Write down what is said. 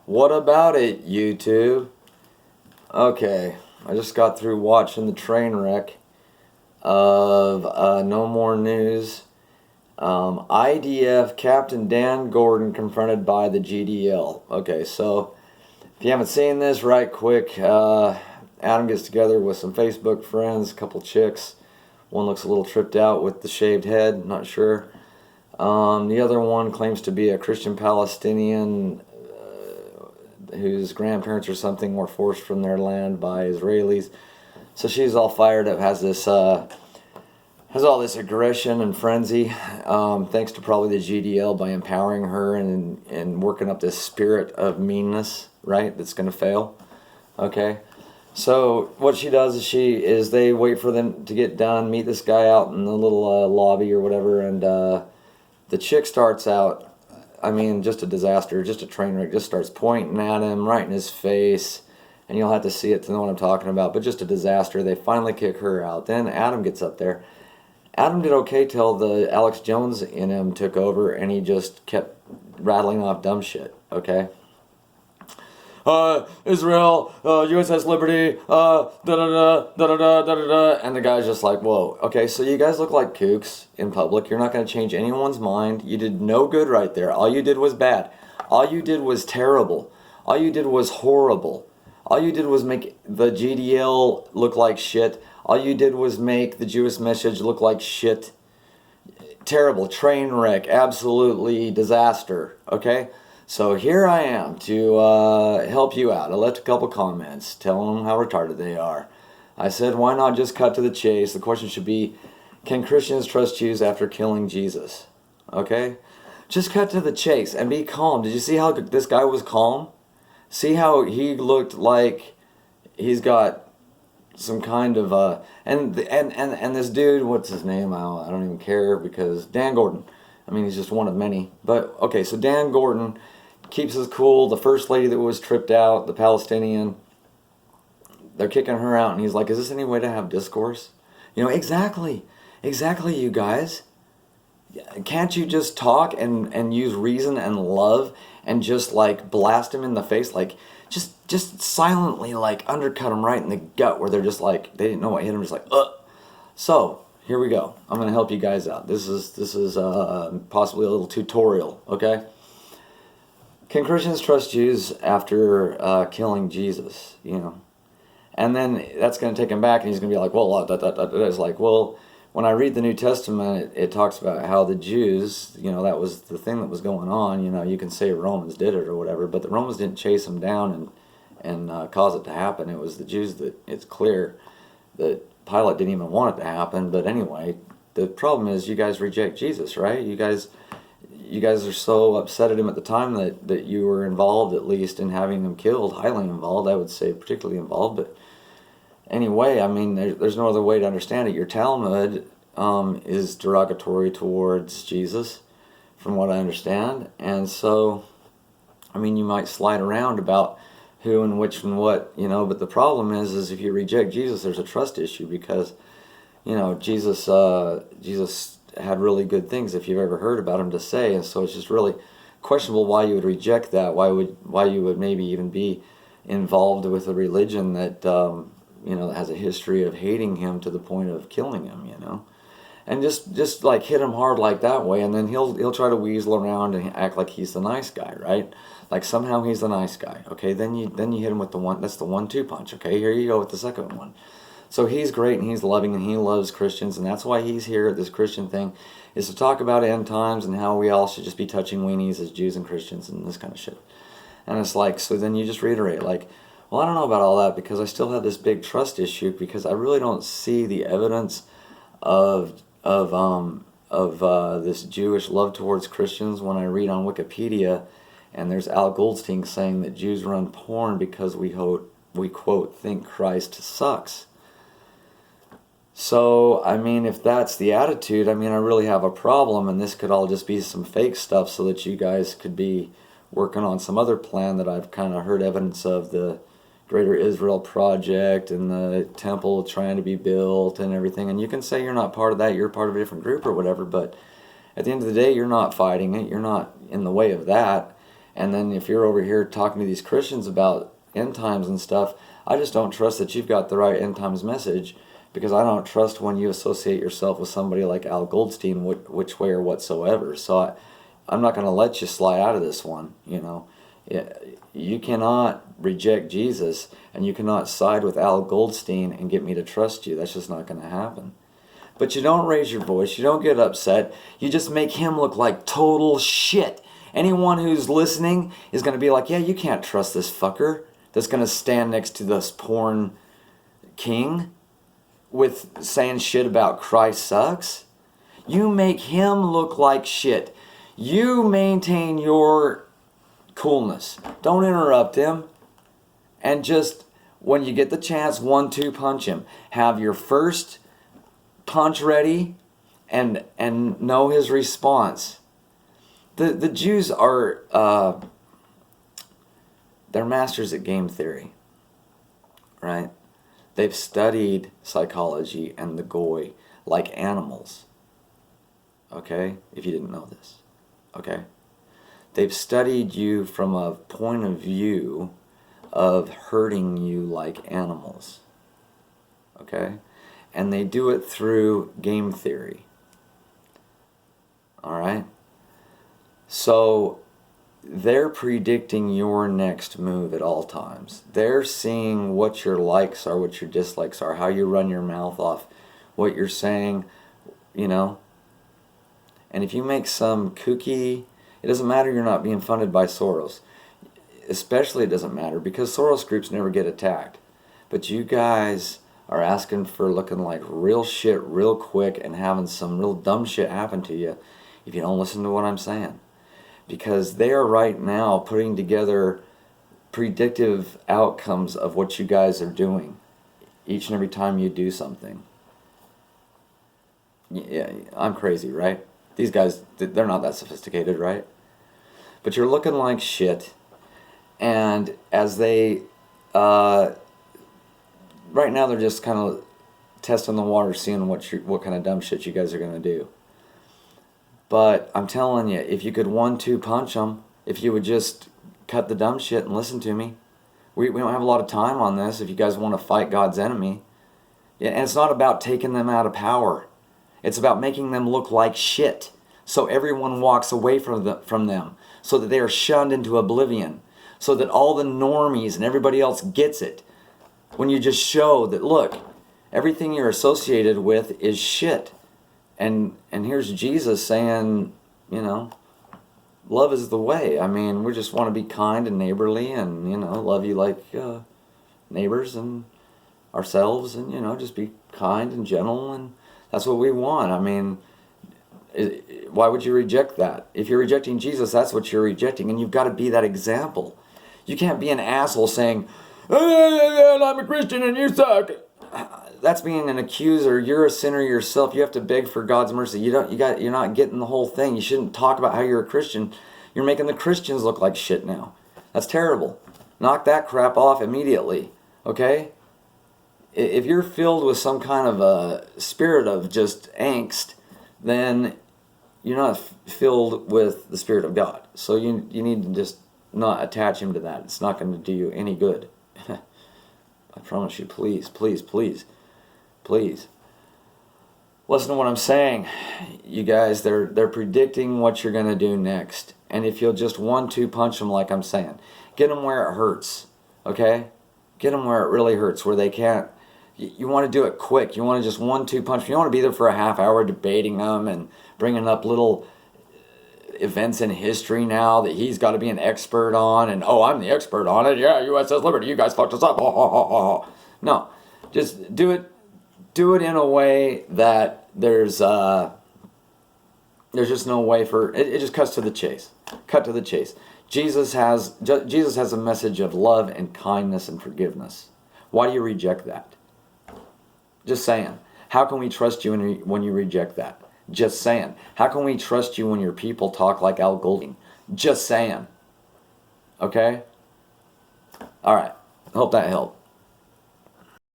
What about it, YouTube? Okay, I just got through watching the train wreck of No More News. IDF Captain Dan Gordon confronted by the GDL. Okay, so if you haven't seen this, right quick, Adam gets together with some Facebook friends, a couple chicks. One looks a little tripped out with the shaved head, not sure. The other one claims to be a Christian Palestinian whose grandparents or something were forced from their land by Israelis. So she's all fired up, has all this aggression and frenzy, thanks to probably the GDL by empowering her and working up this spirit of meanness, right? That's going to fail. Okay. So what she does is they wait for them to get done, meet this guy out in the little lobby or whatever, and the chick starts out. I mean, just a disaster, just a train wreck. Just starts pointing at him right in his face, and you'll have to see it to know what I'm talking about. But just a disaster. They finally kick her out. Then Adam gets up there. Adam did okay till the Alex Jones in him took over, and he just kept rattling off dumb shit. Okay. Israel, USS Liberty, da da da da da da da da, and the guy's just like, whoa, okay, so you guys look like kooks in public. You're not going to change anyone's mind. You did no good right there. All you did was bad. All you did was terrible. All you did was horrible. All you did was make the GDL look like shit. All you did was make the Jewish message look like shit. Terrible, train wreck, absolutely disaster, okay? So here I am to help you out. I left a couple comments telling them how retarded they are. I said, why not just cut to the chase? The question should be, can Christians trust Jews after killing Jesus? Okay? Just cut to the chase and be calm. Did you see how this guy was calm? See how he looked like he's got some kind of and this dude, what's his name? I don't even care, because Dan Gordon. I mean, he's just one of many. But okay, so Dan Gordon keeps his cool. The first lady that was tripped out, the Palestinian, they're kicking her out, and he's like, is this any way to have discourse? You know, exactly, you guys. Can't you just talk and use reason and love and just like blast him in the face, like just silently like undercut him right in the gut where they're just like, they didn't know what hit him, just like, ugh. So here we go. I'm going to help you guys out. This is possibly a little tutorial, okay? Can Christians trust Jews after killing Jesus? You know, and then that's going to take him back, and he's going to be like, well, it's like, well, when I read the New Testament, it talks about how the Jews, you know, that was the thing that was going on. You know, you can say Romans did it or whatever, but the Romans didn't chase them down and cause it to happen. It was the Jews that, it's clear that Pilate didn't even want it to happen. But anyway, the problem is you guys reject Jesus, right? You guys are so upset at him at the time that you were involved, at least, in having him killed, highly involved, I would say particularly involved. But anyway, I mean, there's no other way to understand it. Your Talmud is derogatory towards Jesus, from what I understand. And so, I mean, you might slide around about who and which and what, you know, but the problem is if you reject Jesus, there's a trust issue, because, you know, Jesus had really good things, if you've ever heard about him, to say, and so it's just really questionable why you would reject that, why you would maybe even be involved with a religion that you know, that has a history of hating him to the point of killing him, you know, and just like hit him hard like that way, and then he'll try to weasel around and act like he's the nice guy, right? Like somehow he's the nice guy. Okay, then you hit him with the one, that's the 1-2 punch. Okay, here you go with the second one. So he's great and he's loving and he loves Christians, and that's why he's here at this Christian thing, is to talk about end times and how we all should just be touching weenies as Jews and Christians and this kind of shit. And it's like, so then you just reiterate, like, well, I don't know about all that, because I still have this big trust issue, because I really don't see the evidence of this Jewish love towards Christians when I read on Wikipedia, and there's Al Goldstein saying that Jews run porn because we quote think Christ sucks. So, I mean, if that's the attitude, I mean, I really have a problem, and this could all just be some fake stuff so that you guys could be working on some other plan that I've kind of heard evidence of, the Greater Israel Project and the temple trying to be built and everything. And you can say you're not part of that, you're part of a different group or whatever, but at the end of the day, you're not fighting it, you're not in the way of that. And then if you're over here talking to these Christians about end times and stuff, I just don't trust that you've got the right end times message, because I don't trust when you associate yourself with somebody like Al Goldstein, which way or whatsoever. So I'm not going to let you slide out of this one, you know. You cannot reject Jesus, and you cannot side with Al Goldstein and get me to trust you. That's just not going to happen. But you don't raise your voice. You don't get upset. You just make him look like total shit. Anyone who's listening is going to be like, yeah, you can't trust this fucker that's going to stand next to this porn king with saying shit about Christ sucks. You make him look like shit. You maintain your coolness. Don't interrupt him. And just, when you get the chance, 1-2 punch him. Have your first punch ready and know his response. The Jews are, they're masters at game theory, right? They've studied psychology and the goy like animals, okay? If you didn't know this, okay? They've studied you from a point of view of hurting you like animals, okay? And they do it through game theory, all right? So they're predicting your next move at all times. They're seeing what your likes are, what your dislikes are, how you run your mouth off, what you're saying, you know. And if you make some kooky, it doesn't matter you're not being funded by Soros. Especially it doesn't matter because Soros groups never get attacked. But you guys are asking for looking like real shit real quick and having some real dumb shit happen to you if you don't listen to what I'm saying. Because they are right now putting together predictive outcomes of what you guys are doing each and every time you do something. Yeah, I'm crazy, right? These guys, they're not that sophisticated, right? But you're looking like shit. And as they, right now they're just kind of testing the water, seeing what kind of dumb shit you guys are going to do. But I'm telling you, if you could 1-2 punch them, if you would just cut the dumb shit and listen to me. We don't have a lot of time on this if you guys want to fight God's enemy. Yeah, and it's not about taking them out of power. It's about making them look like shit. So everyone walks away from them. So that they are shunned into oblivion. So that all the normies and everybody else gets it. When you just show that, look, everything you're associated with is shit. And here's Jesus saying, you know, love is the way. I mean, we just want to be kind and neighborly and, you know, love you like neighbors and ourselves and, you know, just be kind and gentle, and that's what we want. I mean, why would you reject that? If you're rejecting Jesus, that's what you're rejecting, and you've got to be that example. You can't be an asshole saying, I'm a Christian and you suck. That's being an accuser. You're a sinner yourself. You have to beg for God's mercy. You're not getting the whole thing. You shouldn't talk about how you're a Christian. You're making the Christians look like shit now. That's terrible. Knock that crap off immediately. Okay? If you're filled with some kind of a spirit of just angst, then you're not filled with the Spirit of God. So you need to just not attach him to that. It's not going to do you any good. I promise you. Please, please, please. Please. Listen to what I'm saying. You guys, they're predicting what you're going to do next. And if you'll just 1-2 punch them like I'm saying. Get them where it hurts. Okay? Get them where it really hurts. Where they can't. You want to do it quick. You want to just 1-2 punch. You don't want to be there for a half hour debating them and bringing up little events in history now that he's got to be an expert on. And, oh, I'm the expert on it. Yeah, USS Liberty. You guys fucked us up. No. Just do it in a way that there's just no way for it. It just cuts to the chase. Cut to the chase. Jesus has a message of love and kindness and forgiveness. Why do you reject that? Just saying. How can we trust you when you reject that? Just saying. How can we trust you when your people talk like Al Golding? Just saying. Okay? All right. Hope that helped.